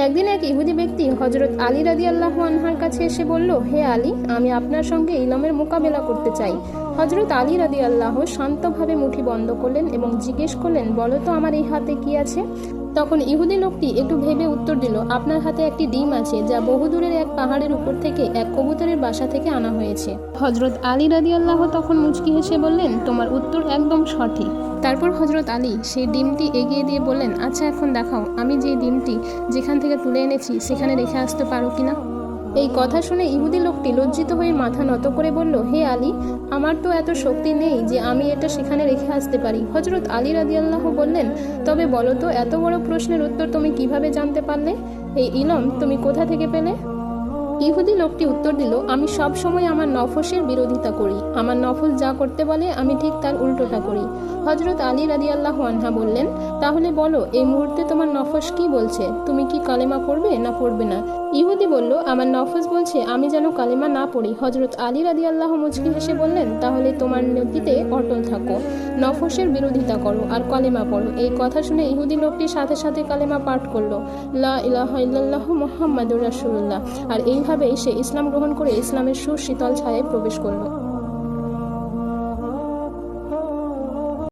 একদিন এক ইহুদি ব্যক্তি হজরত আলী রাদিয়াল্লাহু আনহার কাছে এসে বলল, হে আলী, আমি আপনার সঙ্গে ইলমের মোকাবেলা করতে চাই। হজরত আলী রাদিয়াল্লাহু শান্তভাবে মুঠি বন্ধ করলেন এবং জিজ্ঞেস করলেন, বলো তো আমার এই হাতে কি আছে। তখন ইহুদি লোকটি একটু ভেবে উত্তর দিল, আপনার হাতে একটি ডিম আছে, যা বহুদূরের এক পাহাড়ের উপর থেকে এক কবুতরের বাসা থেকে আনা হয়েছে। হজরত আলী রাদিয়াল্লাহু তখন মুচকি হেসে বললেন, তোমার উত্তর একদম সঠিক। তারপর হজরত আলী সেই ডিমটি এগিয়ে দিয়ে বললেন, আচ্ছা এখন দেখাও আমি যে ডিমটি যেখান থেকে তুলে এনেছি সেখানে রেখে আসতে পারো কিনা। এই কথা শুনে ইহুদি লোকটি লজ্জিত হয়ে মাথা নত করে বলল, হে আলী, আমার তো এত শক্তি নেই যে আমি এটা সেখানে রেখে আসতে পারি। হজরত আলী রাদিয়াল্লাহু বললেন, তবে বলো তো এত বড় প্রশ্নের উত্তর তুমি কিভাবে জানতে পারলে? এই ইলম তুমি কোথা থেকে পেলে? ইহুদি লোকটি উত্তর দিল, আমি সব সময় আমার নফসের বিরোধিতা করি। আমার নফস যা করতে বলে আমি ঠিক তার উল্টোটা করি। হজরত আলী রাদিয়াল্লাহু আনহা বললেন, তাহলে বলো এই মুহূর্তে তোমার নফস কি বলছে? তুমি কি কালেমা পড়বে না পড়বে না? ইহুদি বলল, আমার নফস বলছে আমি যেন কালেমা না পড়ি। হজরত আলী রাদিয়াল্লাহু মুচকি হেসে বললেন, তাহলে তোমার নীতিতে অটল থাকো, নফসের বিরোধিতা করো আর কালেমা পড়ো। এই কথা শুনে ইহুদি লোকটি সাথে সাথে কালেমা পাঠ করলো, লা ইলাহা ইল্লাল্লাহু মুহাম্মাদুর রাসূলুল্লাহ। আর এইভাবেই সে ইসলাম গ্রহণ করে ইসলামের সুশীতল ছায়ায় প্রবেশ করলো।